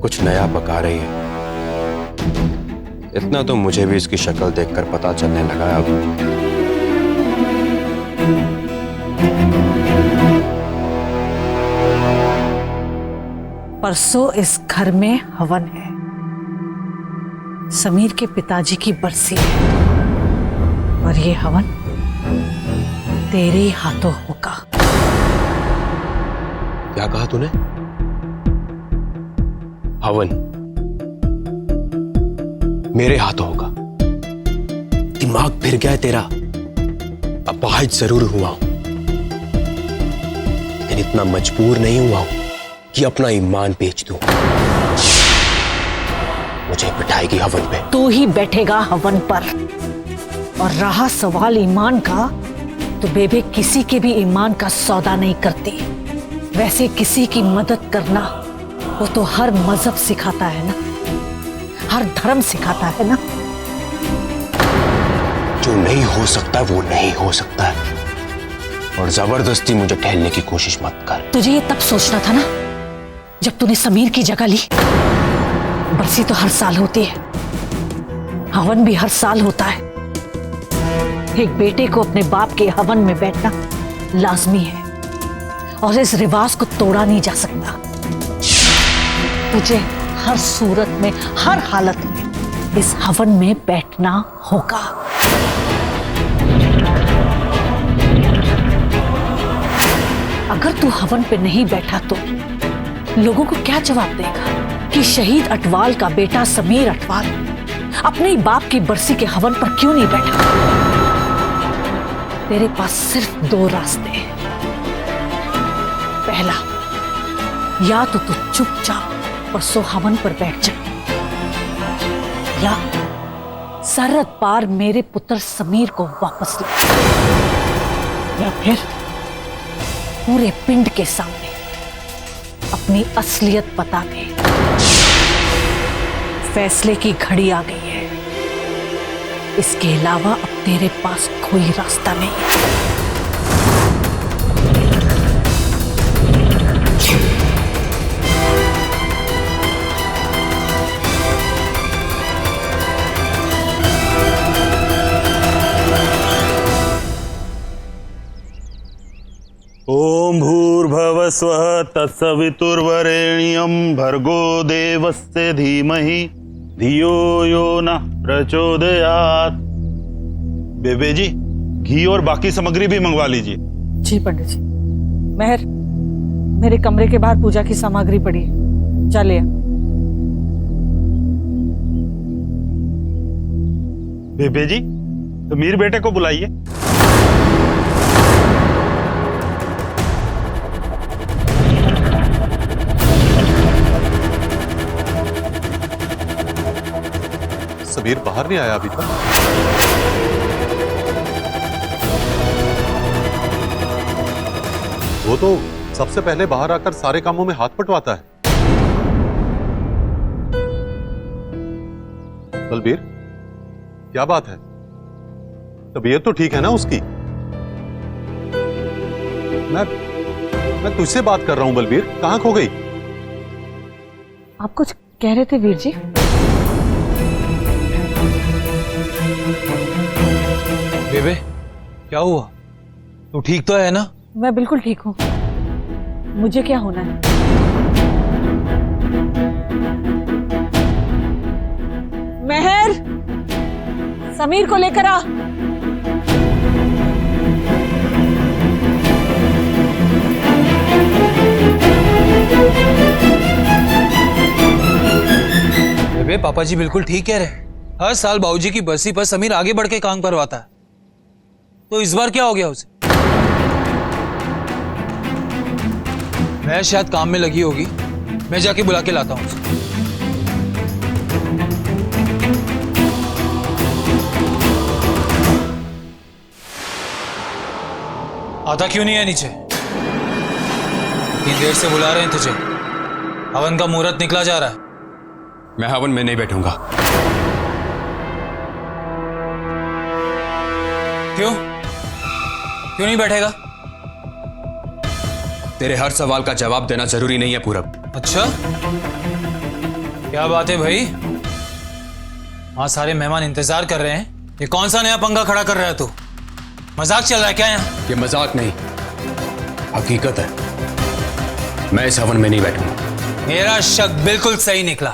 कुछ नया पका रही है। इतना तो मुझे भी इसकी शक्ल देखकर पता चलने लगा अब। परसों इस घर में हवन है। समीर के पिताजी की बरसी है और ये हवन तेरे हाथों होगा। क्या कहा तूने? हवन मेरे हाथों होगा? दिमाग फिर गया है तेरा? अपाहिज जरूर हुआ हूं, लेकिन इतना मजबूर नहीं हुआ हूं कि अपना ईमान बेच दूं। मुझे बिठाएगी हवन पे? तू ही बैठेगा हवन पर। और रहा सवाल ईमान का, तो बेबे किसी के भी ईमान का सौदा नहीं करती। वैसे किसी की मदद करना वो तो हर मजहब सिखाता है ना, हर धर्म सिखाता है ना। जो नहीं हो सकता वो नहीं हो सकता है, और जबरदस्ती मुझे टहलने की कोशिश मत कर। तुझे ये तब सोचना था ना जब तूने समीर की जगह ली। बरसी तो हर साल होती है, हवन भी हर साल होता है। एक बेटे को अपने बाप के हवन में बैठना लाजमी है और इस रिवाज को तोड़ा नहीं जा सकता। तुझे हर सूरत में, हर हालत में इस हवन में बैठना होगा। अगर तू हवन पे नहीं बैठा तो लोगों को क्या जवाब देगा कि शहीद अटवाल का बेटा समीर अटवाल अपने ही बाप की बरसी के हवन पर क्यों नहीं बैठा? तेरे पास सिर्फ दो रास्ते हैं। पहला, या तो तू चुपचाप परसों हवन पर बैठ जा, या सरहद पार मेरे पुत्र समीर को वापस ला, या फिर पूरे पिंड के सामने अपनी असलियत बता दे। फैसले की घड़ी आ गई है। इसके अलावा अब तेरे पास कोई रास्ता नहीं है। ओम भूर्भुवः स्वः तत्सवितुर्वरेण्यं भर्गो देवस्य धीमहि धियो यो नः प्रचोदयात्। बेबे जी, घी और बाकी सामग्री भी मंगवा लीजिए। जी पंडित जी। मेहर, मेरे कमरे के बाहर पूजा की सामग्री पड़ी है, जा ले आ। बेबे जी, समीर बेटे को बुलाइए। समीर बाहर नहीं आया अभी तक। वो तो सबसे पहले बाहर आकर सारे कामों में हाथ पटवाता है। बलबीर, क्या बात है? तबीयत तो ठीक है ना उसकी? मैं तुझसे बात कर रहा हूं बलबीर, कहां खो गई? आप कुछ कह रहे थे वीर जी? बेबे, क्या हुआ? तू ठीक तो है ना? मैं बिल्कुल ठीक हूँ। मुझे क्या होना है? मेहर, समीर को लेकर आ। बेबे, पापा जी बिल्कुल ठीक कह रहे। हर साल बाबूजी की बरसी पर समीर आगे बढ़ के काम करवाता है, तो इस बार क्या हो गया उसे? मैं शायद काम में लगी होगी, मैं जाके बुला के लाता हूं उसे। आता क्यों नहीं है नीचे? इतनी देर से बुला रहे हैं तुझे। हवन का मुहूर्त निकला जा रहा है। मैं हवन में नहीं बैठूंगा। क्यों? क्यों नहीं बैठेगा? तेरे हर सवाल का जवाब देना जरूरी नहीं है पूरब। अच्छा, क्या बात है भाई? वहां सारे मेहमान इंतजार कर रहे हैं। ये कौन सा नया पंगा खड़ा कर रहा है तू? मजाक चल रहा है क्या यहाँ? ये मजाक नहीं, हकीकत है। मैं इस हवन में नहीं बैठूंगा। मेरा शक बिल्कुल सही निकला।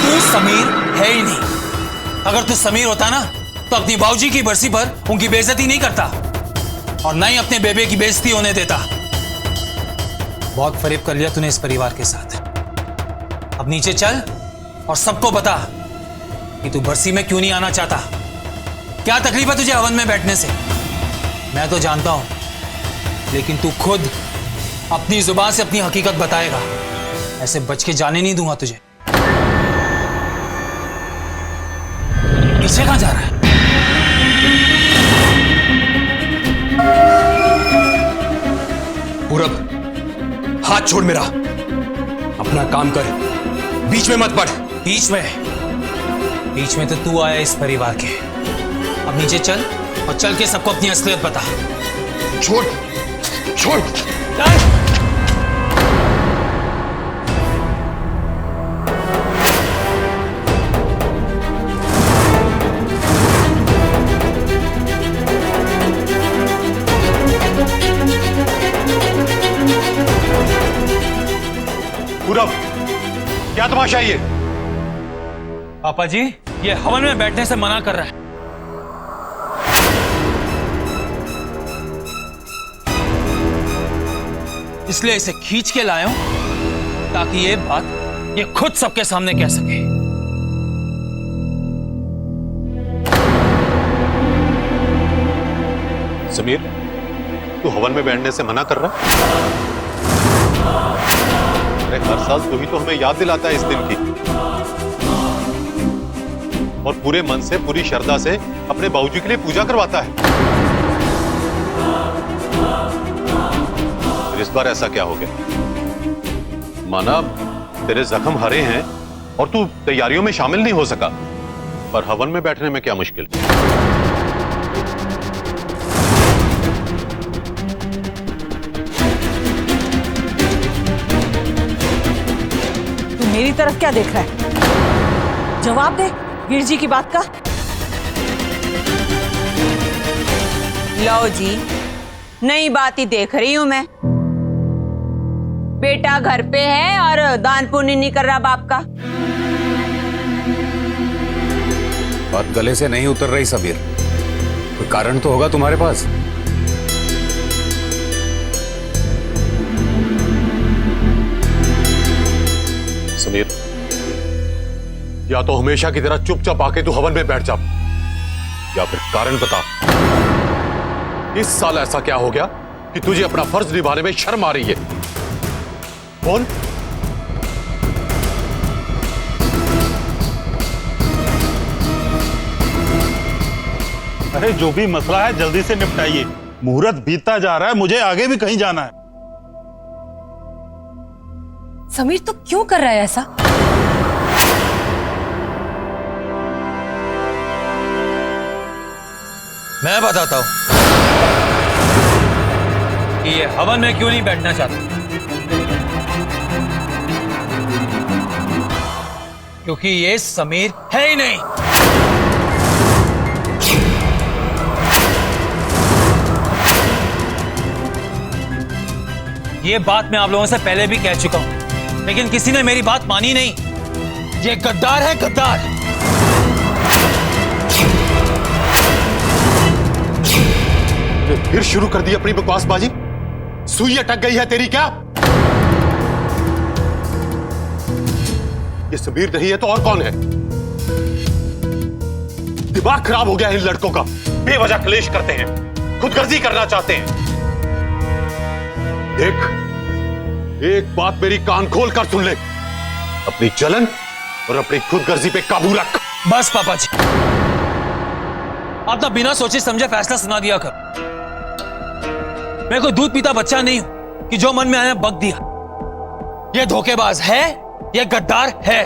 तू समीर है ही नहीं। अगर तू समीर होता ना तो अपनी बाबूजी की बरसी पर उनकी बेइज्जती नहीं करता और ना ही अपने बेबे की बेइज्जती होने देता। बहुत फरेब कर लिया तूने इस परिवार के साथ। अब नीचे चल और सबको बता कि तू बरसी में क्यों नहीं आना चाहता। क्या तकलीफ है तुझे हवन में बैठने से? मैं तो जानता हूं, लेकिन तू खुद अपनी जुबान से अपनी हकीकत बताएगा। ऐसे बच के जाने नहीं दूंगा तुझे। पीछे कहां जा रहा है? पूरब, हाथ छोड़ मेरा। अपना काम कर, बीच में मत पड़। बीच में तो तू आया इस परिवार के। अब नीचे चल और चल के सबको अपनी असलियत बता। छोड़ छोड़। पूरब, क्या तमाशा है ये? पापा जी, ये हवन में बैठने से मना कर रहा है। इसलिए इसे खींच के लाया हूं ताकि ये बात ये खुद सबके सामने कह सके। समीर, तू हवन में बैठने से मना कर रहा है? अरे हर साल तू ही तो हमें याद दिलाता है इस दिन की, और पूरे मन से पूरी श्रद्धा से अपने बाबूजी के लिए पूजा करवाता है। इस बार ऐसा क्या हो गया? माना तेरे जख्म हरे हैं और तू तैयारियों में शामिल नहीं हो सका, पर हवन में बैठने में क्या मुश्किल? तू मेरी तरफ क्या देख रहा है? जवाब दे वीर जी की बात का। लो जी, नई बात ही देख रही हूं मैं। बेटा घर पे है और दान पुण्य नहीं कर रहा बाप का। बात गले से नहीं उतर रही सबीर। कोई कारण तो होगा तुम्हारे पास। समीर, या तो हमेशा की तरह चुपचाप आके तू हवन में बैठ जा, या फिर कारण बता। इस साल ऐसा क्या हो गया कि तुझे अपना फर्ज निभाने में शर्म आ रही है? कौन? अरे जो भी मसला है जल्दी से निपटाइए। मुहूर्त बीतता जा रहा है, मुझे आगे भी कहीं जाना है। समीर तो क्यों कर रहा है ऐसा? मैं बताता हूं कि ये हवन में क्यों नहीं बैठना चाहता। क्योंकि ये समीर है ही नहीं। ये बात मैं आप लोगों से पहले भी कह चुका हूं, लेकिन किसी ने मेरी बात मानी नहीं। ये गद्दार है, गद्दार। फिर शुरू कर दी अपनी बकवासबाजी। सुई अटक गई है तेरी क्या? ये समीर नहीं है तो और कौन है? दिमाग खराब हो गया है इन लड़कों का। बेवजह क्लेश करते हैं, खुदगर्जी करना चाहते हैं। देख, एक बात मेरी कान खोल कर सुन ले। अपनी जलन और अपनी खुदगर्जी पे काबू रख। बस पापा जी, आप ना बिना सोचे समझे फैसला सुना दिया कर। मैं कोई दूध पीता बच्चा नहीं हूं कि जो मन में आया बक दिया। ये धोखेबाज है, ये गद्दार है।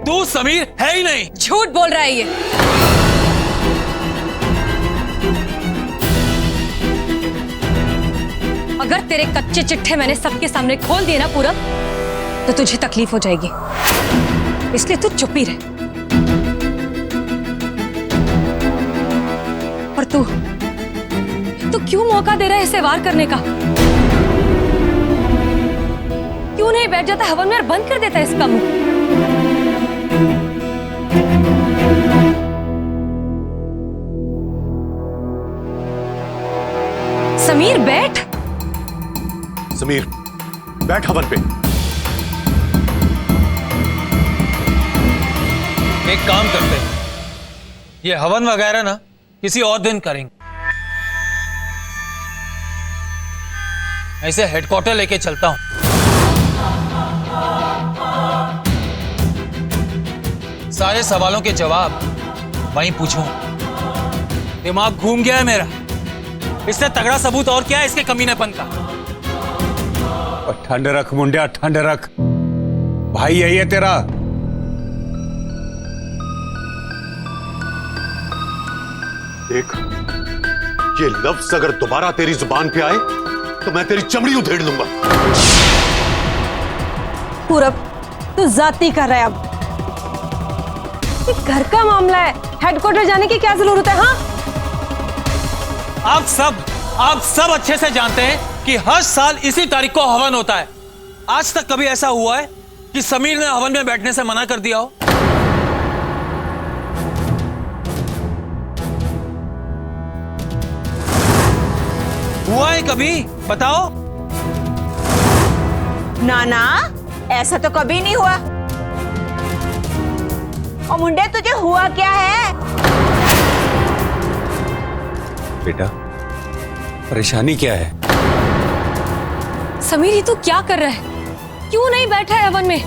तू समीर है ही नहीं। झूठ बोल रहा है ये। अगर तेरे कच्चे चिट्ठे मैंने सबके सामने खोल दिए ना पूरब, तो तुझे तकलीफ हो जाएगी, इसलिए तू चुप ही रह। और तू क्यों मौका दे रहा है इसे वार करने का? क्यों नहीं बैठ जाता हवन में और बंद कर देता इसका मुंह? समीर बैठ। समीर बैठ हवन पे। एक काम करते हैं, ये हवन वगैरह ना किसी और दिन करेंगे। ऐसे हेडक्वार्टर लेके चलता हूं। सारे सवालों के जवाब वहीं पूछूं। दिमाग घूम गया है मेरा। इससे तगड़ा सबूत और क्या है इसके कमीनेपन का? और ठंड रख मुंडिया, ठंड रख। भाई यही है तेरा। देख, ये लफ्ज अगर दोबारा तेरी जुबान पे आए तो मैं तेरी चमड़ी उधेड़ लूंगा। पूरब, तू जाती कर रहा है। अब ये घर का मामला है, हेडक्वार्टर जाने की क्या जरूरत है? हाँ, आप सब अच्छे से जानते हैं कि हर साल इसी तारीख को हवन होता है। आज तक कभी ऐसा हुआ है कि समीर ने हवन में बैठने से मना कर दिया हो? हुआ है कभी? बताओ। ना ना, ऐसा तो कभी नहीं हुआ। और मुंडे, तुझे हुआ क्या है? बेटा परेशानी क्या है? समीर ये तू क्या कर रहा है? क्यों नहीं बैठा है हवन में?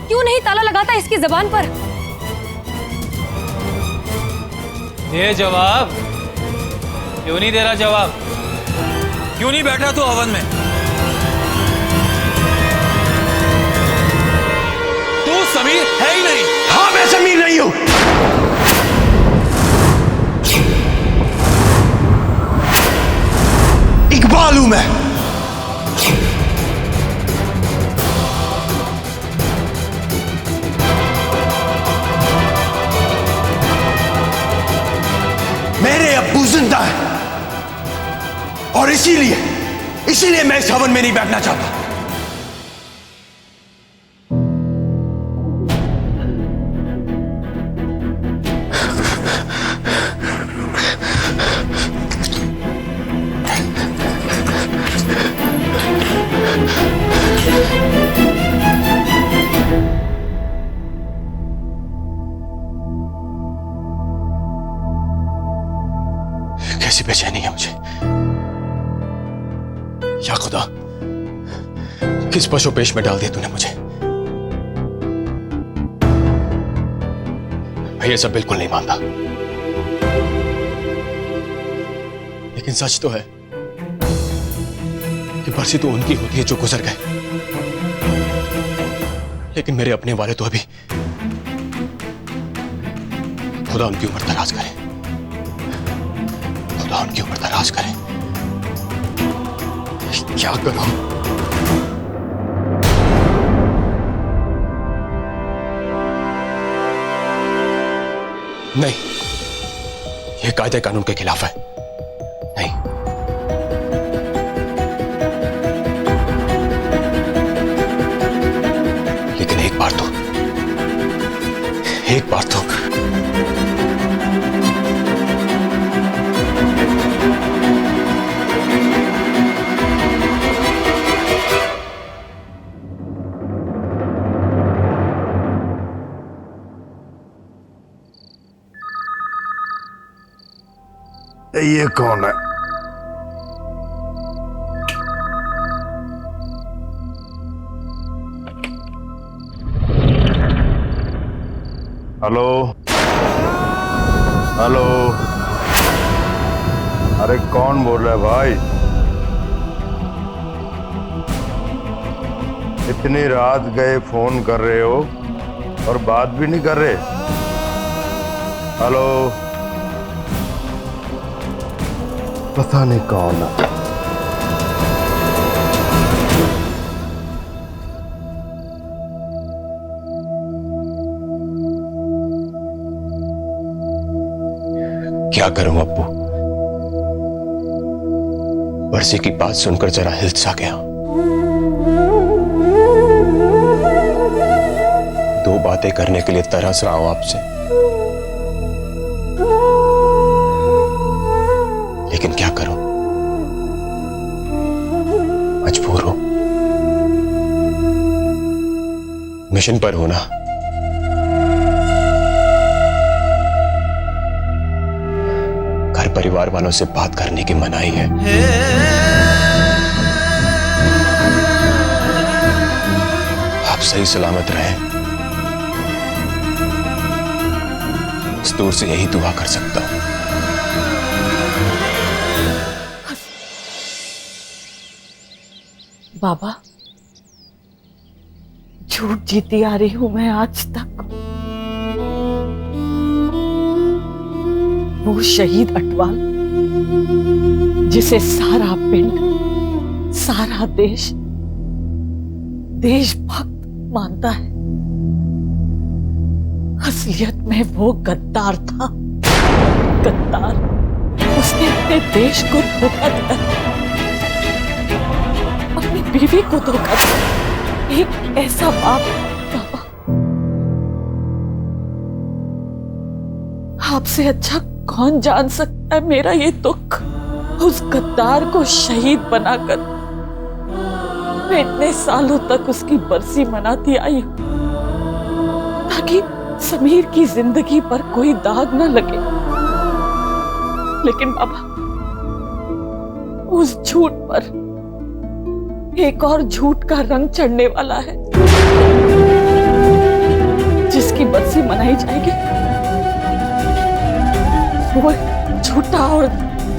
क्यों नहीं ताला लगाता इसकी जबान पर? ये जवाब क्यों नहीं दे रहा? जवाब क्यों नहीं बैठा तू हवन में? तू समीर है ही नहीं। हाँ, मैं समीर नहीं हूं। इकबाल हूं मैं। मेरे अब्बू जिंदा है और इसीलिए मैं इस हवन में नहीं बैठना चाहता। कैसी बेचैनी है मुझे। या खुदा, किस पशुपेश में डाल दिया तूने मुझे। मैं ये सब बिल्कुल नहीं मानता, लेकिन सच तो है कि बरसी तो उनकी होती है जो गुजर गए, लेकिन मेरे अपने वाले तो अभी। खुदा उनकी उम्र दराज करे, खुदा उनकी उम्र दराज करे। क्या करूं? नहीं, यह कायदे कानून के खिलाफ है। नहीं, लेकिन एक बार तो ये कौन है? हेलो हेलो, अरे कौन बोल रहा है भाई? इतनी रात गए फोन कर रहे हो और बात भी नहीं कर रहे। हेलो, पता नहीं कौन है। क्या करूं अब्बू, बरसी की बात सुनकर जरा हिल सा गया। दो बातें करने के लिए तरस रहा हूं आपसे, लेकिन क्या करूं, मजबूर हूं। मिशन पर हूं ना। घर परिवार वालों से बात करने की मनाही है। आप सही सलामत रहें, इस दूर से यही दुआ कर सकता हूं। बाबा, झूठ जीती आ रही हूं मैं आज तक। वो शहीद अटवाल जिसे सारा पिंड, सारा देश देशभक्त मानता है, असलियत में वो गद्दार था। गद्दार, उसने अपने देश को धोखा दिया, अपनी बीवी को धोखा दिया। एक ऐसा बाप, बाबा, आपसे अच्छा कौन जान सकता है मेरा ये दुख। उस गद्दार को शहीद बनाकर मैं इतने सालों तक उसकी बरसी मनाती आई हूं, ताकि समीर की जिंदगी पर कोई दाग न लगे। लेकिन बाबा, उस झूठ पर एक और झूठ का रंग चढ़ने वाला है, जिसकी बरसी मनाई जाएगी वो झूठा और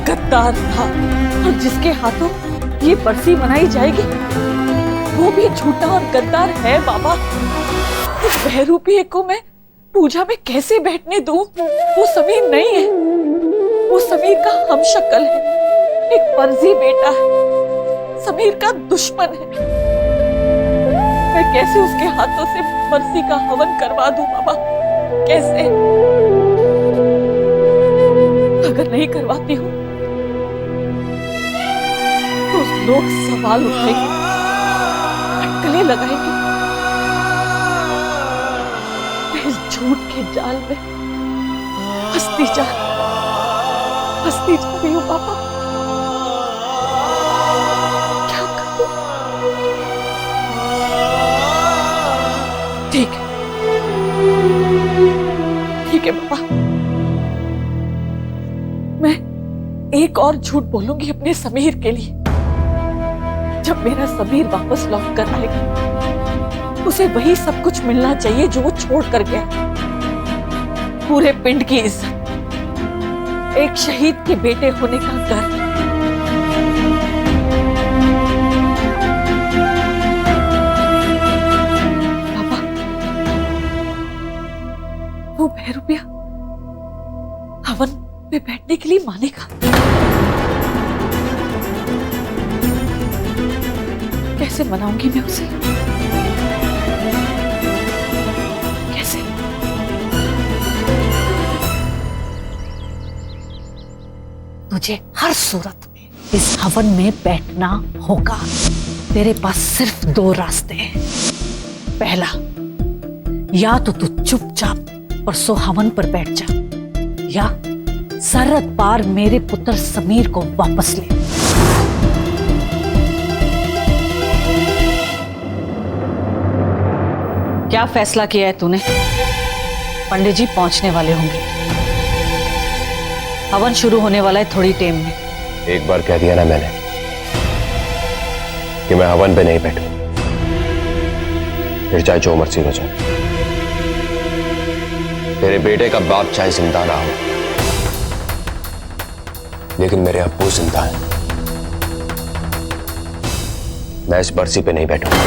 गद्दार था, और जिसके हाथों ये बरसी मनाई जाएगी वो भी झूठा और गद्दार है। बाबा, इस बहरूपी को मैं पूजा में कैसे बैठने दूं? वो समीर नहीं है, वो समीर का हमशक्ल है, एक फर्जी बेटा है, समीर का दुश्मन है। मैं कैसे उसके हाथों से बरसी का हवन करवा दूं बाबा? कैसे? अगर नहीं करवाती हूं तो लोग सवाल उठाएंगे, अटकलें लगाएंगे। मैं इस झूठ के जाल में फंसती जा रही हूं पापा। क्या करूं? ठीक है पापा, मैं एक और झूठ बोलूंगी अपने समीर के लिए। जब मेरा समीर वापस लौट कर आएगा, उसे वही सब कुछ मिलना चाहिए जो वो छोड़ कर गया। पूरे पिंड की इज्जत, एक शहीद के बेटे होने का गर्व। पापा, वो भैरूपिया हवन पे बैठने के लिए मानेगा? कैसे मनाऊंगी मैं उसे? कैसे? तुझे हर सूरत में इस हवन में बैठना होगा। तेरे पास सिर्फ दो रास्ते हैं। पहला, या तो तू चुपचाप परसों हवन पर बैठ जा, या सरहद पार मेरे पुत्र समीर को वापस ले। क्या फैसला किया है तूने? पंडित जी पहुंचने वाले होंगे, हवन शुरू होने वाला है थोड़ी टाइम में। एक बार कह दिया ना मैंने कि मैं हवन पे नहीं बैठूं, फिर चाहे जो मर्जी हो जाए। तेरे बेटे का बाप चाहे जिंदा ना हो, लेकिन मेरे अब्बू जिंदा है। मैं इस बरसी पे नहीं बैठूंगा।